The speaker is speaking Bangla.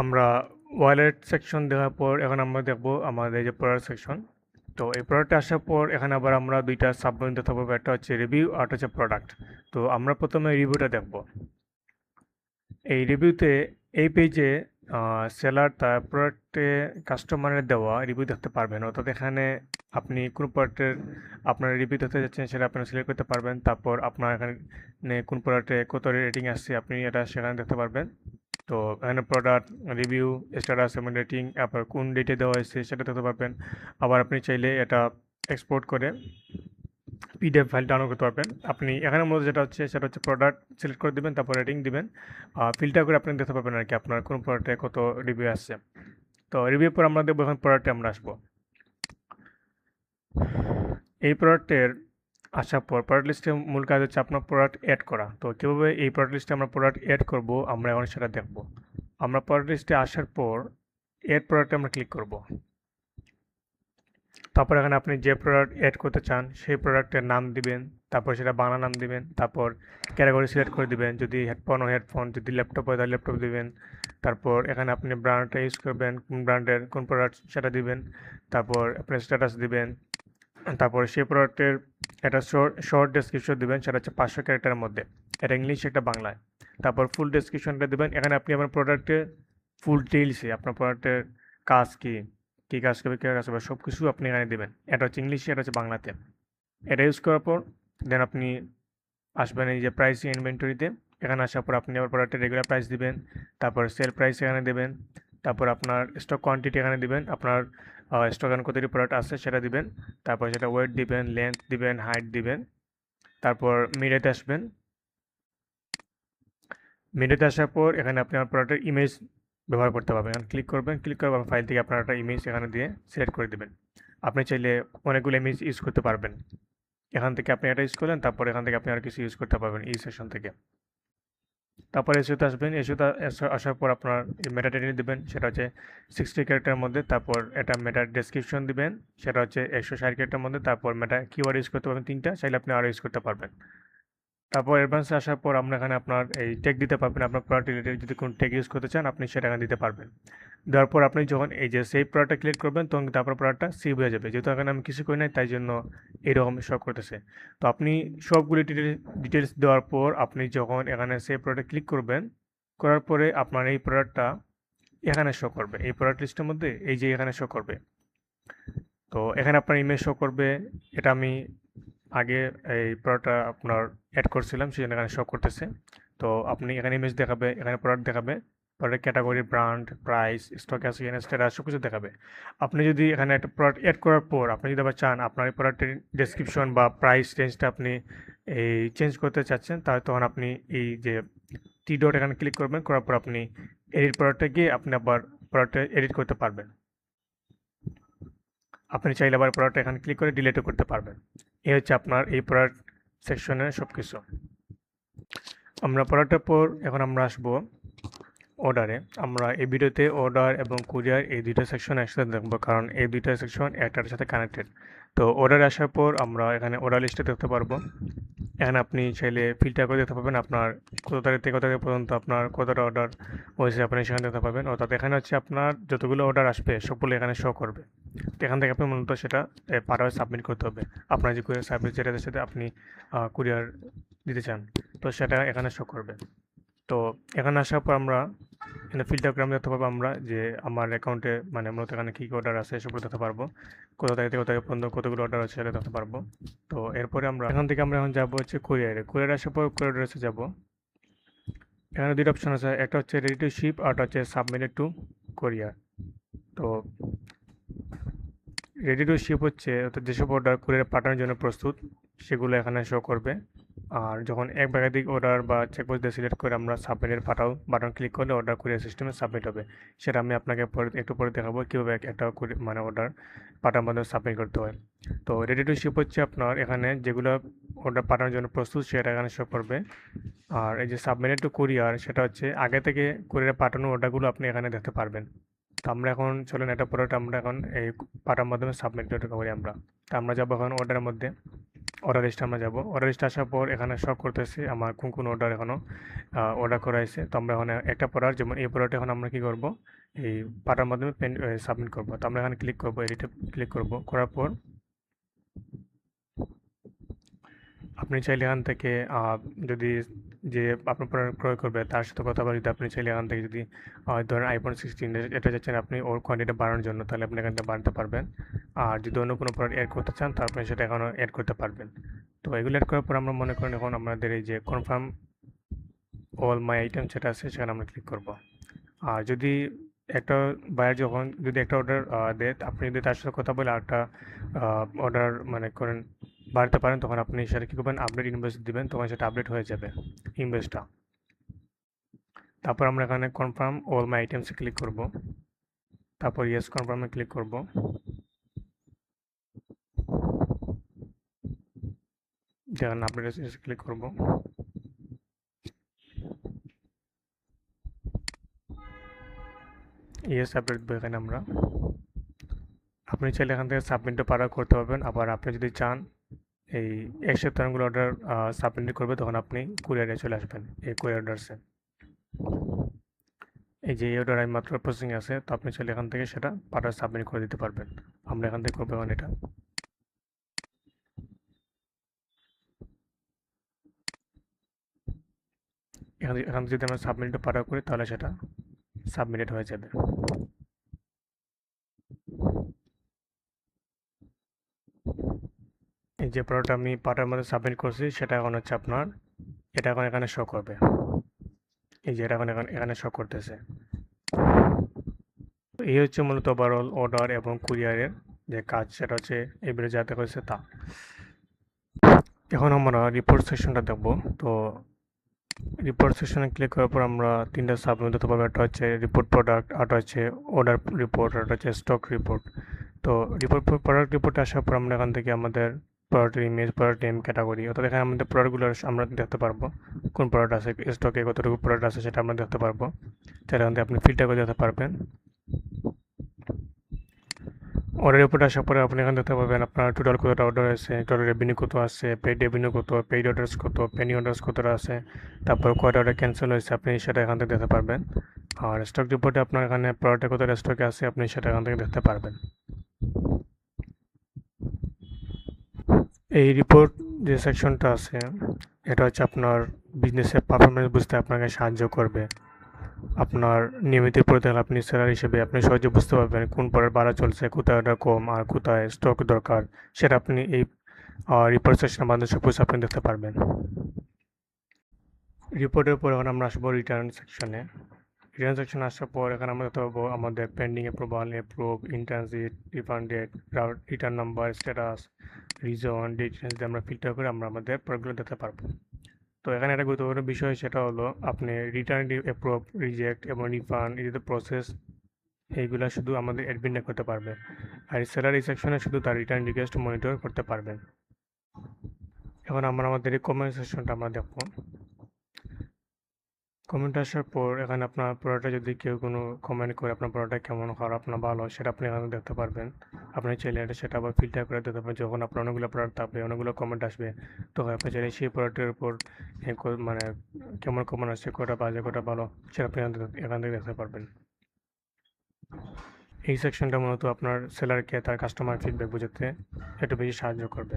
আমরা ওয়ালেট সেকশন দেখার পর এখন আমরা দেখব আমাদের যে প্রোডাক্ট সেকশন। তো এই প্রোডাক্টে আসার পর এখানে আবার আমরা দুইটা সাবমেনু দেখতে পাবো, একটা হচ্ছে রিভিউ আর একটা হচ্ছে প্রোডাক্ট। তো আমরা প্রথমে রিভিউটা দেখব। এই রিভিউতে এই পেজে সেলার তার প্রোডাক্টে কাস্টমারের দেওয়া রিভিউ দেখতে পারবেন, অর্থাৎ এখানে আপনি কোন প্রোডাক্টের আপনার রিভিউ দেখতে যাচ্ছেন সেটা আপনারা সিলেক্ট করতে পারবেন। তারপর আপনার এখানে কোন প্রোডাক্টে কত রেটিং আসছে আপনি এটা সেখানে দেখতে পারবেন। তো এখানে প্রোডাক্ট রিভিউ স্ট্যাটাস এবং রেটিং আপনার কোন ডেটে দেওয়া হয়েছে সেটা দেখতে পারবেন। আবার আপনি চাইলে এটা এক্সপোর্ট করে পিডিএফ ফাইল ডাউনলোড করতে পারবেন। আপনি এখানে মূলত যেটা হচ্ছে সেটা হচ্ছে প্রোডাক্ট সিলেক্ট করে দিবেন, তারপর রেটিং দিবেন, ফিল্টার করে আপনি দেখতে পারবেন আর কি আপনার কোন প্রোডাক্টে কত রিভিউ আসছে। তো রিভিউ পর আমরা দেখবো এখন প্রোডাক্টে আমরা আসবো। এই প্রোডাক্টের আসার পর প্রোডাক্ট লিস্টে মূল কাজ হচ্ছে আপনার প্রোডাক্ট অ্যাড করা। তো কীভাবে এই প্রোডাক্ট লিস্টে আমরা প্রোডাক্ট অ্যাড করব আমরা এখন সেটা দেখব। আমরা প্রোডাক্ট লিস্টে আসার পর অ্যাড প্রোডাক্টে আমরা ক্লিক করব। তারপর এখানে আপনি যে প্রোডাক্ট অ্যাড করতে চান সেই প্রোডাক্টের নাম দিবেন, তারপর সেটা বাংলা নাম দিবেন, তারপর ক্যাটাগরি সিলেক্ট করে দিবেন, যদি হেডফোন হয় হেডফোন, যদি ল্যাপটপ হয় তাহলে ল্যাপটপ দিবেন। তারপর এখানে আপনি ব্র্যান্ডটা ইউজ করবেন, কোন ব্র্যান্ডের কোন প্রোডাক্ট সেটা দিবেন। তারপর আপনি স্ট্যাটাস দিবেন। তারপর সেই প্রোডাক্টের একটা শর্ট ডেসক্রিপশন দিবেন, সেটা হচ্ছে 500 ক্যারেক্টারের মধ্যে, এটা ইংলিশ একটা বাংলায়। তারপর ফুল ডেসক্রিপশনটা দিবেন, এখানে আপনি আপনার প্রোডাক্টের ফুল ডিটেইলসে আপনার প্রোডাক্টের কাজ কী কী কাজ করবে, কী কাজ করবে সব কিছু আপনি এখানে দেবেন। এটা হচ্ছে ইংলিশে, এটা হচ্ছে বাংলাতে। এটা ইউজ করার পর দেন আপনি আসবেন এই যে প্রাইসিং ইনভেন্টরিতে। এখানে আসার পর আপনি আবার প্রোডাক্টের রেগুলার প্রাইস দিবেন, তারপর সেল প্রাইস এখানে দেবেন, তারপর আপনার স্টক কোয়ান্টিটি এখানে দিবেন, আপনার স্টক এখানে কতটি প্রোডাক্ট আছে সেটা দিবেন, তারপর সেটা ওয়েট দিবেন, লেন্থ দিবেন, হাইট দিবেন। তারপর মিডিয়াতে আসবেন। মিডিয়াতে আসার পর এখানে আপনি আপনার প্রোডাক্টের ইমেজ ব্যবহার করতে পারবেন। এখানে ক্লিক করবেন, ক্লিক করার ফাইল থেকে আপনার একটা ইমেজ এখানে দিয়ে সিলেক্ট করে দেবেন। আপনি চাইলে অনেকগুলো ইমেজ ইউজ করতে পারবেন। এখান থেকে আপনি এটা ইউজ করলেন, তারপর এখান থেকে আপনি আর কিছু ইউজ করতে পারবেন এই সেকশন থেকে। তারপর এসিওতে আসবেন, এসিওতে আসার পর আপনার মেটা ডেটা দেবেন, সেটা হচ্ছে 60 ক্যারেক্টারের মধ্যে। তারপর এটা মেটা ডেসক্রিপশন দিবেন, সেটা হচ্ছে 160 ক্যারেক্টারের মধ্যে। তারপর মেটা কিওয়ার্ড ইউজ করতে পারবেন 3টা, চাইলে আপনি আরও ইউজ করতে পারবেন। তারপর অ্যাডভান্সে আসার পর আমরা এখানে আপনার এই ট্যাগ দিতে পারবেন, আপনার প্রোডাক্ট রিলেটেড যদি কোনো ট্যাগ ইউজ করতে চান আপনি সেটা এখানে দিতে পারবেন। দেওয়ার পর আপনি যখন এই যে সেভ প্রোডাক্টটা ক্লিক করবেন তখন তারপর প্রোডাক্টটা সেভ হয়ে যাবে। যেহেতু এখানে আমি কিছু করি নাই তাই জন্য এরকম শো করতেছে। তো আপনি সবগুলি ডিটেলস দেওয়ার পর আপনি যখন এখানে সেভ প্রোডাক্ট ক্লিক করবেন, করার পরে আপনার এই প্রোডাক্টটা এখানে শো করবে, এই প্রোডাক্ট লিস্টের মধ্যে এই যে এখানে শো করবে। তো এখানে আপনার ইমেজ শো করবে, এটা আমি আগে এই প্রোডাক্টটা আপনার অ্যাড করছিলাম সেজন্য এখানে শো করতেছে। তো আপনি এখানে ইমেজ দেখাবে, এখানে প্রোডাক্ট দেখাবে, product category, brand, price, stock আছে কিনা, স্ট্যাটাস সব কিছু দেখাবে। আপনি যদি এখানে একটা প্রোডাক্ট অ্যাড করার পর আপনি যদি আবার চান আপনার এই প্রোডাক্টের ডেসক্রিপশন বা প্রাইস রেঞ্জটা আপনি এই চেঞ্জ করতে চাচ্ছেন, তাহলে তখন আপনি এই যে টি ডট এখানে ক্লিক করবেন, করার পর আপনি এডিট প্রোডাক্টে গিয়ে আপনি আবার প্রোডাক্টে এডিট করতে পারবেন। আপনি চাইলে আবার প্রোডাক্ট এখানে ক্লিক করে ডিলিটও করতে পারবেন। এই হচ্ছে আপনার এই প্রোডাক্ট সেকশনের সব কিছু। আমরা প্রোডাক্টের পর এখন আমরা আসবো অর্ডারে। আমরা এই ভিডিওতে অর্ডার এবং কুরিয়ার এই দুইটা সেকশন একসাথে দেখবো, কারণ এই দুইটা সেকশন একটার সাথে কানেক্টেড। তো অর্ডারে আসার পর আমরা এখানে অর্ডার লিস্টে দেখতে পারবো। এখানে আপনি চাইলে ফিল্টার করে দেখতে পাবেন আপনার কত তারিখ থেকে কত তারিখ পর্যন্ত আপনার কতটা অর্ডার হয়েছে আপনি সেখানে দেখতে পাবেন। অর্থাৎ এখানে হচ্ছে আপনার যতগুলো অর্ডার আসবে সবগুলো এখানে শো করবে। তো এখান থেকে আপনি মূলত সেটা পাঠাবে, সাবমিট করতে হবে। আপনার যে কুরিয়ার সার্ভিস যেটার সাথে আপনি কুরিয়ার দিতে চান, তো সেটা এখানে শো করবে। তো এখানে আসার পর আমরা এখানে ফিল্টার করে আমরা দেখতে পারবো আমরা যে আমার অ্যাকাউন্টে মানে মূলত এখানে কী কী অর্ডার আছে সেগুলো দেখতে পারবো, কোথা থেকে কোথা থেকে পর্যন্ত কতগুলো অর্ডার আছে সেটা দেখতে পারবো। তো এরপরে আমরা এখান থেকে আমরা এখন যাবো হচ্ছে কুরিয়ারে। কুরিয়ারে আসার পর কুরিয়ার অ্যাড্রেসে যাবো। এখানে দুটো অপশন আছে, একটা হচ্ছে রেডি টু শিপ আর একটা হচ্ছে সাবমিটেড টু কুরিয়ার। তো রেডি টু শিপ হচ্ছে অর্থাৎ যেসব অর্ডার কুরিয়ারে পাঠানোর জন্য প্রস্তুত সেগুলো এখানে শো করবে। আর যখন এক বা একাধিক অর্ডার বা চেকবক্স দিয়ে সিলেক্ট করে আমরা সাবমিটের পাঠাও বাটন ক্লিক করলে অর্ডার কুরিয়ার সিস্টেমে সাবমিট হবে। সেটা আমি আপনাকে পরে একটু পরে দেখাবো কীভাবে একটা মানে অর্ডার পাঠানোর মাধ্যমে সাবমিট করতে হয়। তো রেডি টু শিপ হচ্ছে আপনার এখানে যেগুলো অর্ডার পাঠানোর জন্য প্রস্তুত সেটা এখানে শো করবে। আর এই যে সাবমিটেড টু কুরিয়ার সেটা হচ্ছে আগে থেকে কুরিয়ারে পাঠানো অর্ডারগুলো আপনি এখানে দেখতে পারবেন। তো আমরা এখন চলুন একটা প্রোডাক্ট আমরা এখন এই পাঠার মাধ্যমে সাবমিট করি আমরা। তো আমরা যাবো এখন অর্ডারের মধ্যে, অর্ডার লিস্টে আমরা যাবো। অর্ডার লিস্টে আসার পর এখানে শো করতেছি আমার কোন কোন অর্ডার এখনও অর্ডার করা হয়েছে। তো আমরা এখানে একটা প্রোডাক্ট, যেমন এই প্রোডাক্ট এখন আমরা কী করবো, এই পাঠার মাধ্যমে সাবমিট করবো। তো আমরা এখানে ক্লিক করবো, এডিটে ক্লিক করবো, করার পর আপনি চাইলে এখান থেকে যদি যে আপনার প্রোডাক্ট ক্রয় করবে তার সাথে কথা বলে, যদি আপনি চাইলে এখান থেকে যদি ধরেন আইফোন 16 এটা চাচ্ছেন আপনি ওর কোয়ান্টিটি বাড়ানোর জন্য, তাহলে আপনি এখান থেকে বাড়াতে পারবেন। আর যদি অন্য কোনো প্রোডাক্ট অ্যাড করতে চান তাহলে আপনি সেটা এখনও অ্যাড করতে পারবেন। তো এগুলো অ্যাড করার পর আমরা মনে করেন এখন আমাদের এই যে কনফার্ম অল মাই আইটেম যেটা আছে সেখানে আমরা ক্লিক করব। আর যদি একটা বায়ার যখন যদি একটা অর্ডার দেয়, আপনি যদি তার সাথে কথা বলে আরেকটা অর্ডার মানে করেন বাড়তে পারেন, তখন আপনি সেটা কী করবেন, আপডেট ইনভয়েস দিবেন, তখন সেটা আপডেট হয়ে যাবে ইনভয়েসটা। তারপর আমরা এখানে কনফার্ম অল মাই আইটেমসে ক্লিক করব, তারপর ইয়েস কনফার্মে ক্লিক করব। যেখানে আপডেট ক্লিক করব। ইয়েস আপডেট দেবো এখানে আমরা। আপনি চাইলে এখান থেকে সাবমিটও পারা করতে পারবেন। আবার আপনি যদি চান এই এক সপ্তাহগুলো অর্ডার সাবমিট করবে, তখন আপনি কুরিয়ারে চলে আসবেন এই কুরিয়ার অর্ডারসে। এই যে এই অর্ডার মাত্র প্রসেসিং আছে, তো আপনি চাইলে এখান থেকে সেটা পাঠার সাবমিট করে দিতে পারবেন। আমরা এখান থেকে করবো এখন এটা। এখান থেকে যদি আমরা সাবমিটটা পাঠা করি তাহলে সেটা সাবমিটেড হয়ে যাবে। এই যে প্রোডাক্ট আমি পাঠার মধ্যে সাবমিট করছি সেটা এখন হচ্ছে আপনার, এটা এখন এখানে শো করবে। এই যে এটা এখন এখানে শো করতেছে। এই হচ্ছে মূলত ওভারঅল অর্ডার এবং কুরিয়ারের যে কাজ, সেটা হচ্ছে এই ভিডিও যাতে হয়েছে তা। এখন আমরা রিপোর্ট সেকশনটা দেখব। তো রিপোর্ট সেকশনে ক্লিক করার পর আমরা তিনটা সাবমেনু দেখতে পাবো। একটা হচ্ছে রিপোর্ট প্রোডাক্ট, আরটা হচ্ছে অর্ডার রিপোর্ট, আরটা হচ্ছে স্টক রিপোর্ট। তো প্রোডাক্ট রিপোর্টে আসার পর আমরা এখান থেকে আমাদের প্রোডাক্টের ইমেজ, প্রোডাক্ট নেম, ক্যাটাগরি, অর্থাৎ এখানে আমাদের প্রোডাক্টগুলো আমরা দেখতে পারবো, কোন প্রোডাক্ট আছে স্টকে, কতটুকু প্রোডাক্ট আছে সেটা আমরা দেখতে পারবো। তাহলে এখান থেকে আপনি ফিল্টার করে দেখতে পারবেন। অর্ডার রিপোর্ট আসার পরে আপনি এখানে দেখতে পাবেন আপনার টোটাল কতটা অর্ডার আছে, টোটাল রেভিনিউ কত আছে, পেইড রেভিনিউ কত, পেইড অর্ডার্স কত, পেনি অর্ডার্স কতটা আছে, তারপর কয়টা অর্ডার ক্যান্সেল হয়েছে আপনি সেটা এখান থেকে দেখতে পারবেন। আর স্টক রিপোর্টে আপনার এখানে প্রোডাক্টে কতটা স্টকে আছে আপনি সেটা এখান থেকে দেখতে পারবেন। এই রিপোর্ট যে সেকশনটা আছে এটা হচ্ছে আপনার বিজনেসের পারফরমেন্স বুঝতে আপনাকে সাহায্য করবে। আপনার নিয়মিত পড়তে হলে আপনি সেলার হিসেবে আপনি সহজে বুঝতে পারবেন কোন প্রোডাক্ট বাড়া চলছে, কোথায় অর্ডার কম আর কোথায় স্টক দরকার, সেটা আপনি এই রিপোর্ট সেকশনের মাধ্যমে সব কিছু আপনি দেখতে পারবেন। রিপোর্টের পর এখন আমরা আসবো রিটার্ন সেকশনে। রিটার্ন সেকশনে আসার পর এখানে আমরা দেখতে পাবো আমাদের pending approval, approve, in transit, refunded, return number, status, reason, details দিয়ে আমরা ফিল্টার করে আমরা আমাদের প্রোডাক্টগুলো দেখতে পারবো। তো এখানে একটা গুরুত্বপূর্ণ বিষয়, সেটা হলো আপনি রিটার্ন, অ্যাপ্রুভ, রিজেক্ট এবং রিফান্ড এই যে প্রসেস, এইগুলো শুধু আমাদের অ্যাডমিনরা করতে পারবে। আর স্যালারি সেকশনে শুধু তার রিটার্ন রিকোয়েস্ট মনিটর করতে পারবেন। এখন আমরা আমাদের এই কমেন্ট সেকশনটা আমরা দেখবো। কমেন্ট আসার পর এখানে আপনার প্রোডাক্টে যদি কেউ কোনো কমেন্ট করে আপনার প্রোডাক্ট কেমন, খারাপ না ভালো, সেটা আপনি এখানে দেখতে পারবেন। আপনি চাইলে সেটা আবার ফিল্টার করে দেখতে পারবেন। যখন আপনার অনেকগুলো প্রোডাক্ট থাকবে, অনেকগুলো কমেন্ট আসবে, তখন আপনি চাইলে সেই প্রোডাক্টের উপর মানে কেমন কমেন্ট আসছে, কটা বাজে কটা ভালো, সেটা আপনি এখান থেকে দেখতে পারবেন। এই সেকশনটা মূলত আপনার সেলারকে তার কাস্টমার ফিডব্যাক বোঝাতে একটু বেশি সাহায্য করবে।